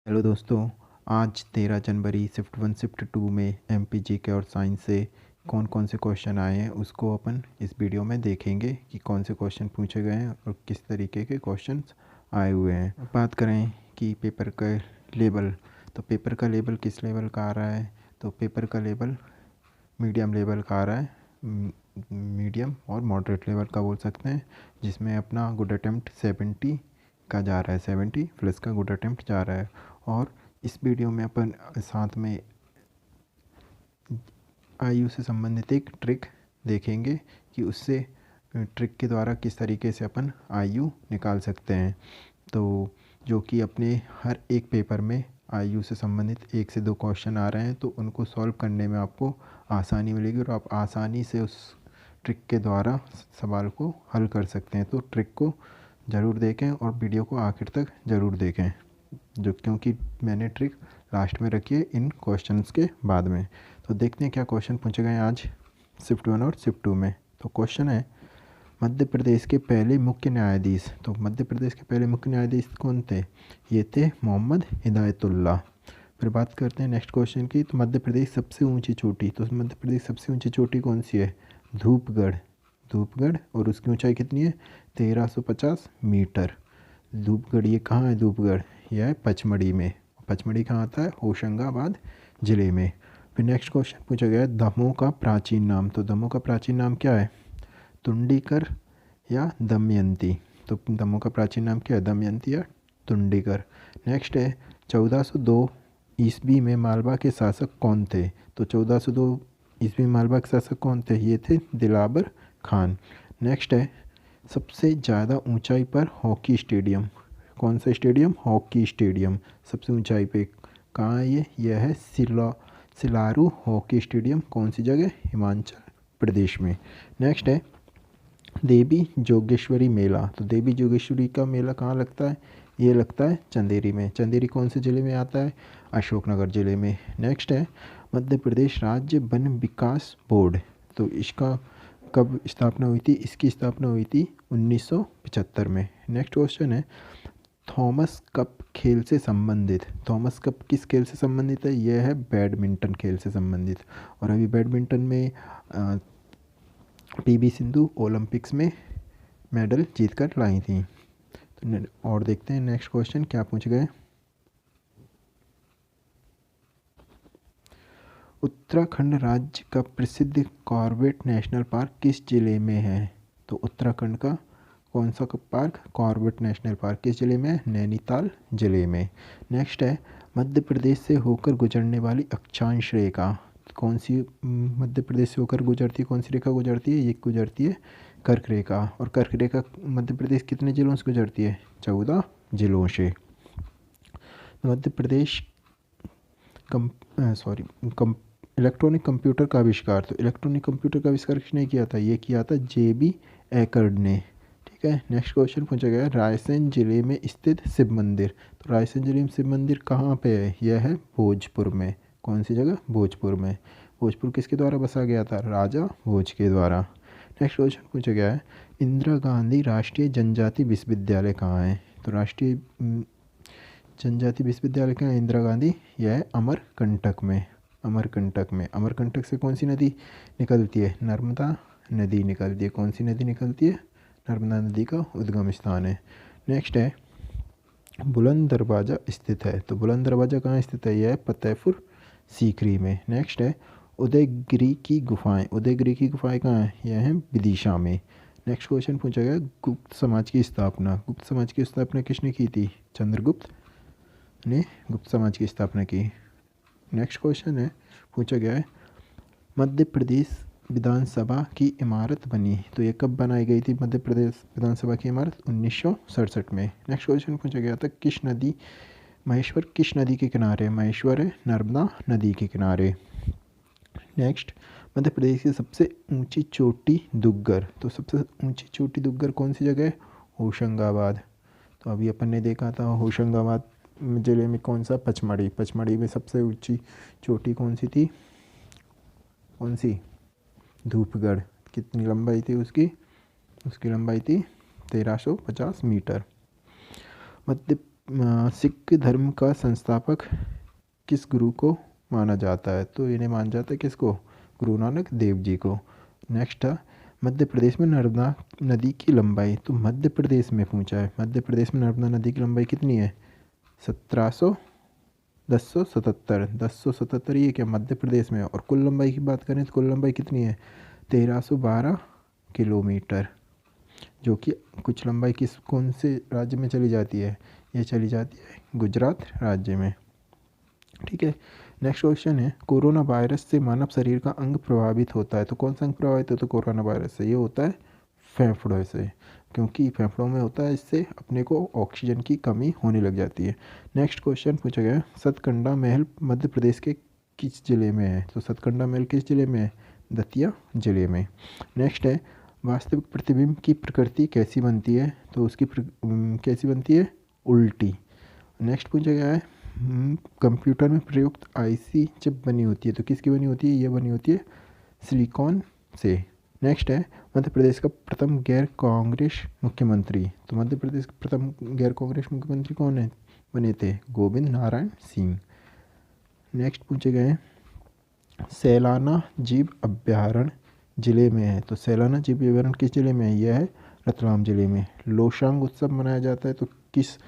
Hello दोस्तों। आज 13 जनवरी shift 1 shift 2 में एमपीजीके और साइंस से कौन कौन से क्वेश्चन आए हैं उसको अपन इस वीडियो में देखेंगे कि कौन से क्वेश्चन पूछे गए हैं और किस तरीके के क्वेश्चंस आए हुए हैं। अब बात करें कि पेपर का लेवल, तो पेपर का लेवल किस लेवल का आ रहा है। तो पेपर का लेवल मीडियम लेवल का आ रहा है, मीडियम और मॉडरेट लेवल का बोल सकते हैं, जिसमें अपना गुड अटेम्प्ट 70 का जा रहा है, 70 प्लस का गुड अटेम्प्ट जा रहा है। और इस वीडियो में अपन साथ में आयु से संबंधित एक ट्रिक देखेंगे कि उससे ट्रिक के द्वारा किस तरीके से अपन आयु निकाल सकते हैं। तो जो कि अपने हर एक पेपर में आयु से संबंधित 1 से 2 क्वेश्चन आ रहे हैं, तो उनको सॉल्व करने में आपको आसानी मिलेगी और आप आसानी से उस ट्रिक के द्वारा सवाल को हल कर सकते हैं। तो ट्रिक को ज़रूर देखें और वीडियो को आखिर तक ज़रूर देखें, जो क्योंकि मैंने ट्रिक लास्ट में रखी है इन क्वेश्चंस के बाद में। तो देखते हैं क्या क्वेश्चन पूछे गए आज शिफ्ट 1 और शिफ्ट 2 में। तो क्वेश्चन है, मध्य प्रदेश के पहले मुख्य न्यायाधीश। तो मध्य प्रदेश के पहले मुख्य न्यायाधीश कौन थे? ये थे मोहम्मद हिदायतुल्लाह। फिर बात करते हैं नेक्स्ट क्वेश्चन की। तो मध्य प्रदेश सबसे ऊंची चोटी, तो मध्य प्रदेश सबसे ऊंची चोटी कौन सी है? धूपगढ़। धूपगढ़, और उसकी ऊंचाई कितनी है? 1350 मीटर। धूपगढ़ ये कहाँ है? धूपगढ़ यह है पचमढ़ी में। पचमढ़ी कहाँ आता है? होशंगाबाद ज़िले में। फिर नेक्स्ट क्वेश्चन पूछा गया है, दमोह का प्राचीन नाम। तो दमोह का प्राचीन नाम क्या है? तुंडीकर या दमयंती। तो दमोह का प्राचीन नाम क्या है? दमयंती या तुंडीकर। नेक्स्ट है, 1402 ईस्वी में मालवा के शासक कौन थे? तो 1402 ईस्वी में मालवा के शासक कौन थे? ये थे दिलावर खान। नेक्स्ट है, सबसे ज़्यादा ऊंचाई पर हॉकी स्टेडियम। कौन सा स्टेडियम? हॉकी स्टेडियम सबसे ऊंचाई पे कहाँ है? यह है सिलारू हॉकी स्टेडियम। कौन सी जगह? हिमाचल प्रदेश में। नेक्स्ट है, देवी जोगेश्वरी मेला। तो देवी जोगेश्वरी का मेला कहाँ लगता है? ये लगता है चंदेरी में। चंदेरी कौन से ज़िले में आता है? अशोकनगर ज़िले में। नेक्स्ट है, मध्य प्रदेश राज्य वन विकास बोर्ड। तो इसका कब स्थापना हुई थी? इसकी स्थापना हुई थी 1975 में। नेक्स्ट क्वेश्चन है, थॉमस कप खेल से संबंधित। थॉमस कप किस खेल से संबंधित है? यह है बैडमिंटन खेल से संबंधित। और अभी बैडमिंटन में पीवी सिंधु ओलंपिक्स में मेडल जीत कर लाई थी। तो और देखते हैं नेक्स्ट क्वेश्चन क्या पूछ गए। उत्तराखंड राज्य का प्रसिद्ध कॉर्बेट नेशनल पार्क किस जिले में है? तो उत्तराखंड का कौन सा पार्क? कॉर्बेट नेशनल पार्क किस जिले में है? नैनीताल जिले में। नेक्स्ट है, मध्य प्रदेश से होकर गुजरने वाली अक्षांश रेखा कौन सी? मध्य प्रदेश से होकर गुजरती है कौन सी रेखा गुजरती है? ये गुजरती है कर्क रेखा। और कर्क रेखा मध्य प्रदेश कितने जिलों से गुजरती है? 14 जिलों से। मध्य प्रदेश इलेक्ट्रॉनिक कंप्यूटर का आविष्कार। तो इलेक्ट्रॉनिक कंप्यूटर का आविष्कार किसने किया था? ये किया था JB एकर्ड ने। ठीक है। नेक्स्ट क्वेश्चन पूछा गया, रायसेन जिले में स्थित शिव मंदिर। तो रायसेन जिले में शिव मंदिर कहाँ पे है? यह है भोजपुर में। कौन सी जगह? भोजपुर में। भोजपुर किसके द्वारा बसा गया था? राजा भोज के द्वारा। नेक्स्ट क्वेश्चन पूछा गया है, इंदिरा गांधी राष्ट्रीय जनजाति विश्वविद्यालय कहाँ है? तो राष्ट्रीय जनजाति विश्वविद्यालय कहाँ है इंदिरा गांधी? यह है अमरकंटक में। अमरकंटक में। अमरकंटक से कौन सी नदी निकलती है? नर्मदा नदी निकलती है। कौन सी नदी निकलती है? नर्मदा नदी का उद्गम स्थान है। नेक्स्ट है, बुलंद दरवाज़ा स्थित है। तो बुलंद दरवाज़ा कहाँ स्थित है? यह है फतेहपुर सीकरी में। नेक्स्ट है, उदयगिरी की गुफाएं। उदयगिरी की गुफाएं कहाँ हैं? यह है विदिशा में। नेक्स्ट क्वेश्चन पूछा गया, गुप्त समाज की स्थापना। गुप्त समाज की स्थापना किसने की थी? चंद्रगुप्त ने गुप्त समाज की स्थापना की। नेक्स्ट क्वेश्चन है, पूछा गया है, मध्य प्रदेश विधानसभा की इमारत बनी। तो ये कब बनाई गई थी मध्य प्रदेश विधानसभा की इमारत? 1967 में। नेक्स्ट क्वेश्चन पूछा गया था, किस नदी महेश्वर किस नदी के किनारे? महेश्वर है नर्मदा नदी के किनारे। नेक्स्ट, मध्य प्रदेश की सबसे ऊंची चोटी दुग्गर। तो सबसे ऊंची चोटी दुग्गर कौन सी जगह है? होशंगाबाद। तो अभी अपन ने देखा था होशंगाबाद ज़िले में कौन सा? पचमढ़ी। पचमढ़ी में सबसे ऊंची चोटी कौन सी थी? कौन सी? धूपगढ़। कितनी लंबाई थी उसकी? उसकी लंबाई थी 1350 मीटर। मध्य सिख धर्म का संस्थापक किस गुरु को माना जाता है? तो इन्हें माना जाता है किसको? गुरु नानक देव जी को। नेक्स्ट है मध्य प्रदेश में नर्मदा नदी की लंबाई। तो मध्य प्रदेश में पूछा है, मध्य प्रदेश में नर्मदा नदी की लंबाई कितनी है? 1077। ये क्या मध्य प्रदेश में है। और कुल लंबाई की बात करें तो कुल लंबाई कितनी है? 1312 किलोमीटर, जो कि कुछ लंबाई कौन से राज्य में चली जाती है? ये चली जाती है गुजरात राज्य में। ठीक है। नेक्स्ट क्वेश्चन है कोरोना वायरस से मानव शरीर का अंग प्रभावित होता है। तो कौन सा अंग प्रभावित होता है कोरोना वायरस से? ये होता है फेफड़ों से, क्योंकि फेफड़ों में होता है, इससे अपने को ऑक्सीजन की कमी होने लग जाती है। नेक्स्ट क्वेश्चन पूछा गया सतकंडा महल मध्य प्रदेश के किस जिले में है? तो सतकंडा महल किस जिले में है? दतिया जिले में। नेक्स्ट है वास्तविक प्रतिबिंब की प्रकृति कैसी बनती है? तो उसकी कैसी बनती है? उल्टी। नेक्स्ट पूछा गया है कंप्यूटर में प्रयुक्त आईसी चिप बनी होती है। तो किसकी बनी होती है? ये बनी होती है सिलिकॉन से। नेक्स्ट है मध्य प्रदेश का प्रथम गैर कांग्रेस मुख्यमंत्री। तो मध्य प्रदेश के प्रथम गैर कांग्रेस मुख्यमंत्री कौन है बने थे? गोविंद नारायण सिंह। नेक्स्ट पूछे गए सैलाना जीव अभ्यारण्य जिले में है। तो सैलाना जीव अभ्यारण्य किस जिले में है? यह है रतलाम जिले में। लोसांग उत्सव मनाया जाता है तो किस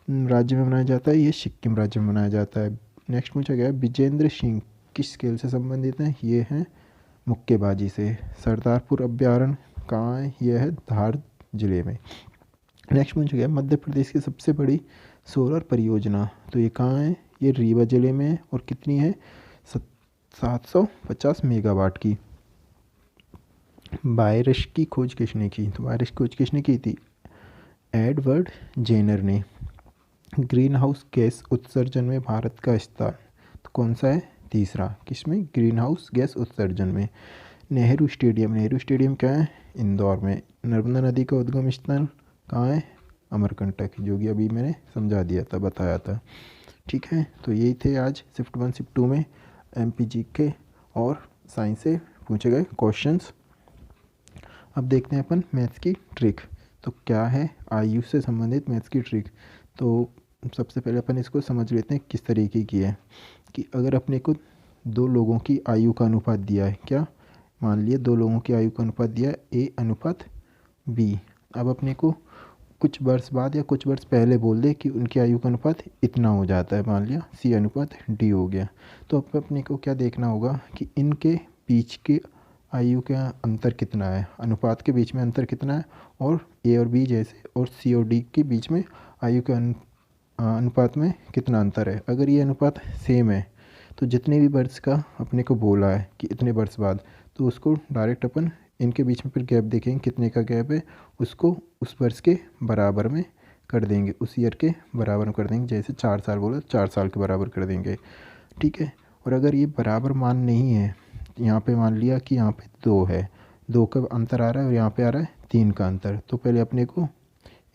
राज्य में मनाया जाता है? ये सिक्किम राज्य में मनाया जाता है। नेक्स्ट पूछा गया विजेंद्र सिंह किस खेल से संबंधित हैं? ये हैं मुक्केबाजी से। सरदारपुर अभ्यारण्य कहाँ है? यह है धार जिले में। नेक्स्ट पूछा गया मध्य प्रदेश की सबसे बड़ी सोलर परियोजना। तो ये कहाँ है? ये रीवा जिले में है और कितनी है? 750 मेगावाट की। वायरस की खोज किसने की? तो वायरस की खोज किसने की थी? एडवर्ड जेनर ने। ग्रीन हाउस गैस उत्सर्जन में भारत का स्थान तो कौन सा है? तीसरा। किसमें? ग्रीन हाउस गैस उत्सर्जन में। नेहरू स्टेडियम क्या है? इंदौर में। नर्मदा नदी का उद्गम स्थल कहाँ है? अमरकंटक, जो कि अभी मैंने समझा दिया था, बताया था। ठीक है, तो यही थे आज शिफ्ट 1 शिफ्ट 2 में MPG के और साइंस से पूछे गए क्वेश्चंस। अब देखते हैं अपन मैथ्स की ट्रिक। तो क्या है आयु से संबंधित मैथ्स की ट्रिक? तो सबसे पहले अपन इसको समझ लेते हैं किस तरीके की है कि अगर अपने को दो लोगों की आयु का अनुपात दिया है, क्या मान लिया दो लोगों की आयु का अनुपात दिया है A/B। अब अपने को कुछ वर्ष बाद या कुछ वर्ष पहले बोल दे कि उनकी आयु का अनुपात इतना हो जाता है, मान लिया C/D हो गया। तो अब अपने को क्या देखना होगा कि इनके बीच के आयु का अंतर कितना है, अनुपात के बीच में अंतर कितना है, और A और B जैसे और C और D के बीच में आयु के अनुपात में कितना अंतर है। अगर ये अनुपात सेम है तो जितने भी वर्ष का अपने को बोला है कि इतने वर्ष बाद, तो उसको डायरेक्ट अपन इनके बीच में फिर गैप देखेंगे कितने का गैप है, उसको उस वर्ष के बराबर में कर देंगे, उस ईयर के बराबर में कर देंगे। जैसे 4 साल बोला 4 साल के बराबर कर देंगे। ठीक है। और अगर ये बराबर मान नहीं है, यहाँ पे मान लिया कि यहाँ पे 2 है, 2 का अंतर आ रहा है और यहाँ पे आ रहा है 3 का अंतर, तो पहले अपने को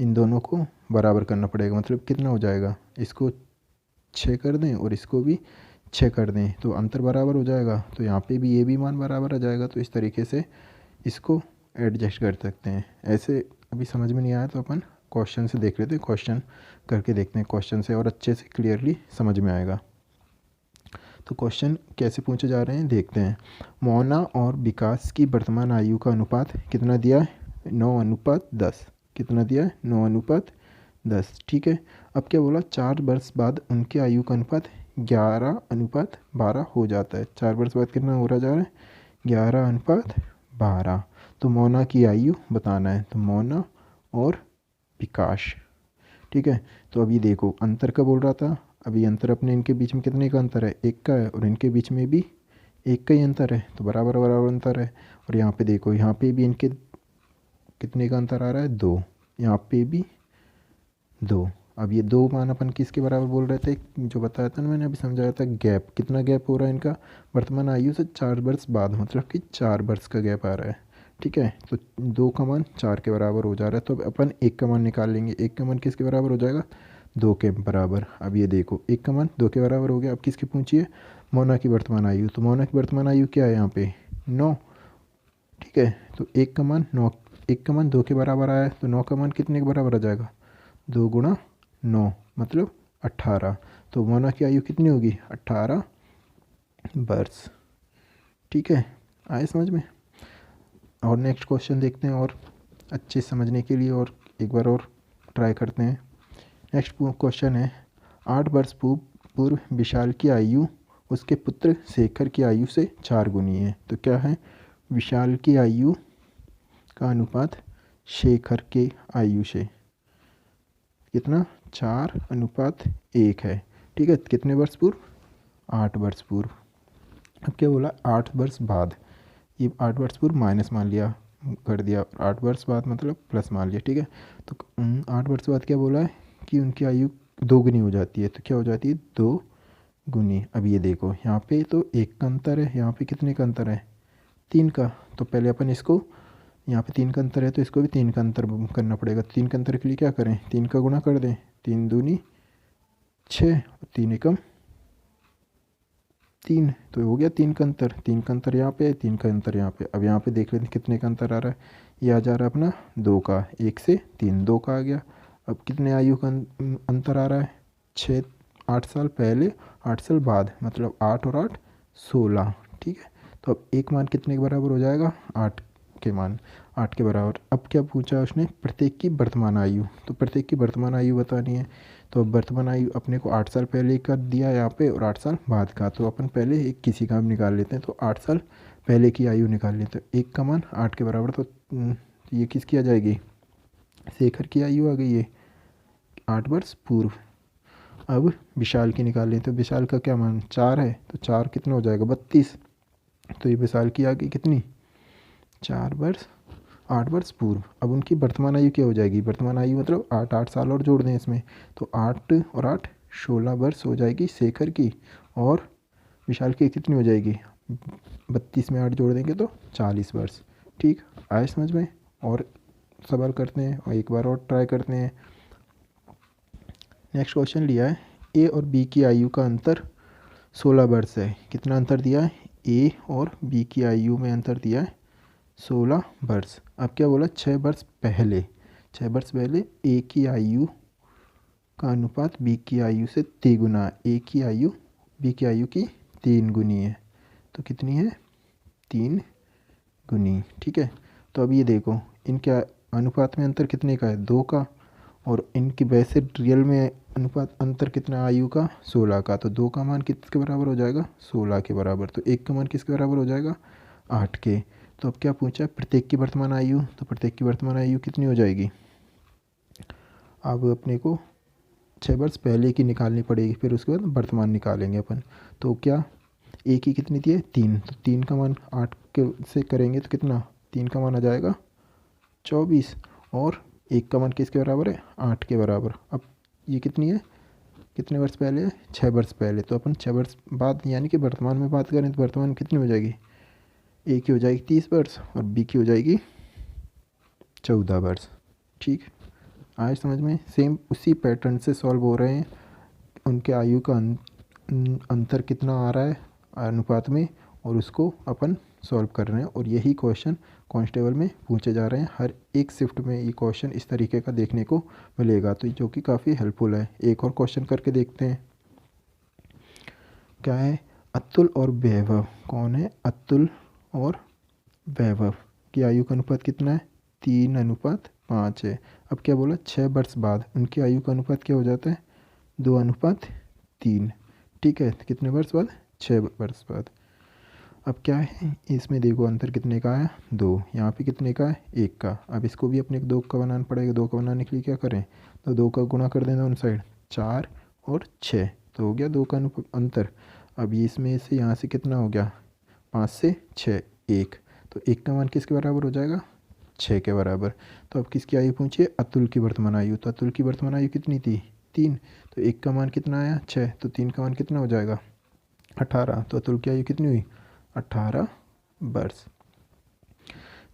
इन दोनों को बराबर करना पड़ेगा। मतलब कितना हो जाएगा, इसको 6 कर दें और इसको भी 6 कर दें तो अंतर बराबर हो जाएगा। तो यहाँ पे भी ये भी मान बराबर आ जाएगा। तो इस तरीके से इसको एडजस्ट कर सकते हैं। ऐसे अभी समझ में नहीं आया तो अपन क्वेश्चन से देख लेते हैं, क्वेश्चन करके देखते हैं, क्वेश्चन से और अच्छे से क्लियरली समझ में आएगा। तो क्वेश्चन कैसे पूछे जा रहे हैं देखते हैं। मोना और विकास की वर्तमान आयु का अनुपात कितना दिया है? 9:10। कितना दिया है? 9:10। ठीक है। अब क्या बोला? 4 वर्ष बाद उनके आयु का अनुपात 11:12 हो जाता है। 4 वर्ष बाद कितना हो रहा जा रहा है? 11:12। तो मोना की आयु बताना है, तो मोना और विकास। ठीक है। तो अभी देखो अंतर का बोल रहा था, अभी अंतर अपने इनके बीच में कितने का अंतर है? 1 का है, और इनके बीच में भी 1 का ही अंतर है, तो बराबर बराबर अंतर है। और यहाँ पे देखो, यहाँ पे भी इनके कितने का अंतर आ रहा है? 2। यहाँ पे भी 2। अब ये 2 मान अपन किसके बराबर बोल रहे थे? जो बताया था ना मैंने, अभी समझाया था गैप, कितना गैप हो रहा है इनका? वर्तमान आयु से 4 वर्ष बाद, मतलब कि 4 वर्ष का गैप आ रहा है। ठीक है। तो 2 का मान 4 के बराबर हो जा रहा है, तो अब अपन 1 का मान निकाल लेंगे। 1 का मान किसके बराबर हो जाएगा? 2 के बराबर। अब ये देखो 1 का मान 2 के बराबर हो गया। अब किसकी पूछिए? मोना की वर्तमान आयु। तो मोना की वर्तमान आयु क्या है यहाँ पे? 9। ठीक है। तो 1 का मान 9, 1 का मान 2 के बराबर आया है, तो 9 का मान कितने के बराबर आ जाएगा? 2 × 9। मतलब 18। तो मोना की आयु कितनी होगी? 18 वर्ष। ठीक है, आए समझ में? और नेक्स्ट क्वेश्चन देखते हैं और अच्छे समझने के लिए, और एक बार और ट्राई करते हैं। नेक्स्ट क्वेश्चन है, 8 वर्ष पूर्व विशाल की आयु उसके पुत्र शेखर की आयु से 4 गुनी है। तो क्या है? विशाल की आयु का अनुपात शेखर के आयु से कितना? 4:1 है। ठीक है, कितने वर्ष पूर्व? 8 वर्ष पूर्व। अब क्या बोला? 8 वर्ष बाद। ये 8 वर्ष पूर्व माइनस मान लिया, कर दिया, 8 वर्ष बाद मतलब प्लस मान लिया। ठीक है, तो 8 वर्ष बाद क्या बोला है कि उनकी आयु 2 गुनी हो जाती है। तो क्या हो जाती है? 2 गुनी। अब ये देखो, यहाँ पे तो 1 का अंतर है, यहाँ पे कितने का अंतर है? 3 का। तो पहले अपन इसको, यहाँ पे 3 का अंतर है तो इसको भी 3 का अंतर करना पड़ेगा। 3 का अंतर के लिए क्या करें? 3 का गुणा कर दें। 3 दूनी 6, 3 एकम 3, तो हो गया 3 का अंतर। 3 का अंतर यहाँ पे है, 3 का अंतर यहाँ पे। अब यहाँ पे देख लेते हैं कितने का अंतर आ रहा है। ये आ जा रहा है अपना 2 का, 1 से 3, 2 का आ गया। अब कितने आयु का अंतर आ रहा है? 8 साल पहले, 8 साल बाद, मतलब 8 और 8 16। ठीक है, तो अब एक मान कितने के बराबर हो जाएगा? 8 के मान, 8 के बराबर। अब क्या पूछा उसने? प्रत्येक की वर्तमान आयु। तो प्रत्येक की वर्तमान आयु बतानी है। तो वर्तमान आयु अपने को 8 साल पहले का दिया यहाँ पे और 8 साल बाद का। तो अपन पहले एक किसी का निकाल लेते हैं। तो 8 साल पहले की आयु निकाल लेते हैं। 1 का मान 8 के बराबर, तो ये किसकी आ जाएगी? शेखर की आयु आ गई है 8 वर्ष पूर्व। अब विशाल की निकाल लें। तो विशाल का क्या मान? 4 है, तो 4 कितना हो जाएगा? 32। तो ये विशाल की आ गई कितनी? 4 वर्ष 8 वर्ष पूर्व। अब उनकी वर्तमान आयु क्या हो जाएगी? वर्तमान आयु मतलब 8 साल और जोड़ दें इसमें, तो 8 और 8 16 वर्ष हो जाएगी शेखर की, और विशाल की कितनी हो जाएगी? 32 में 8 जोड़ देंगे तो 40 वर्ष। ठीक, आए समझ में? और सवाल करते हैं और एक बार और ट्राई करते हैं। नेक्स्ट क्वेश्चन लिया है, ए और बी की आयु का अंतर 16 वर्ष है। कितना अंतर दिया है? ए और बी की आयु में अंतर दिया है 16 वर्ष। अब क्या बोला? 6 वर्ष पहले, 6 वर्ष पहले ए की आयु का अनुपात बी की आयु से 3 गुना। ए की आयु बी की आयु की 3 गुनी है। तो कितनी है? 3 गुनी। ठीक है, तो अब ये देखो, इनके अनुपात में अंतर कितने का है? 2 का, और इनकी वैसे रियल में अनुपात अंतर कितना आयु का? 16 का। तो 2 का मान किसके बराबर हो जाएगा? 16 के बराबर। तो 1 का मान किसके बराबर हो जाएगा? 8 के। तो अब क्या पूछा? प्रत्येक की वर्तमान आयु। तो प्रत्येक की वर्तमान आयु कितनी हो जाएगी? अब अपने को 6 वर्ष पहले की निकालनी पड़ेगी, फिर उसके बाद वर्तमान निकालेंगे अपन। तो क्या ए की कितनी थी? 3। तो 3 का मान 8 के से करेंगे तो कितना? 3 का मान आ जाएगा 24, और 1 का मान किसके बराबर है? 8 के बराबर। अब ये कितनी है? कितने वर्ष पहले है? 6 वर्ष पहले। तो अपन 6 वर्ष बाद यानी कि वर्तमान में बात करें तो वर्तमान कितनी हो जाएगी? ए की हो जाएगी 30 वर्ष और बी की हो जाएगी 14 वर्ष। ठीक, आज समझ में? सेम उसी पैटर्न से सॉल्व हो रहे हैं। उनके आयु का अंतर कितना आ रहा है अनुपात में, और उसको अपन सॉल्व कर रहे हैं। और यही क्वेश्चन कांस्टेबल में पूछे जा रहे हैं। हर एक शिफ्ट में ये क्वेश्चन इस तरीके का देखने को मिलेगा, तो जो कि काफ़ी हेल्पफुल है। एक और क्वेश्चन करके देखते हैं। क्या है? अतुल और वैभव। कौन है? अतुल और वैभव की आयु का अनुपात कितना है? 3:5 है। अब क्या बोला? 6 वर्ष बाद उनकी आयु का अनुपात क्या हो जाता है? 2:3। ठीक है, कितने वर्ष बाद? 6 वर्ष बाद। अब क्या है इसमें? देखो अंतर कितने का है? 2। यहाँ पे कितने का है? 1 का। अब इसको भी अपने को 2 का बनाना पड़ेगा। 2 का बनाने के लिए क्या करें? तो 2 का गुणा कर देना उन साइड, 4 और 6, तो हो गया 2 का अंतर। अब ये इसमें से यहाँ से कितना हो गया? 5 से 6 1। तो 1 का मान किसके बराबर हो जाएगा? 6 के बराबर। तो अब किसकी आयु पूछिए? अतुल की वर्तमान आयु। तो अतुल की वर्तमान आयु कितनी थी? 3। तो 1 का मान कितना आया? 6। तो 3 का मान कितना हो जाएगा? 18। तो अतुल की आयु कितनी हुई? 18 वर्ष।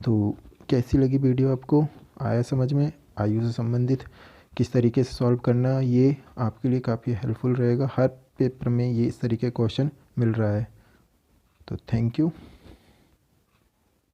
तो कैसी लगी वीडियो आपको? आया समझ में? आयु से संबंधित किस तरीके से सॉल्व करना, ये आपके लिए काफ़ी हेल्पफुल रहेगा। हर पेपर में ये इस तरीके क्वेश्चन मिल रहा है। तो थैंक यू।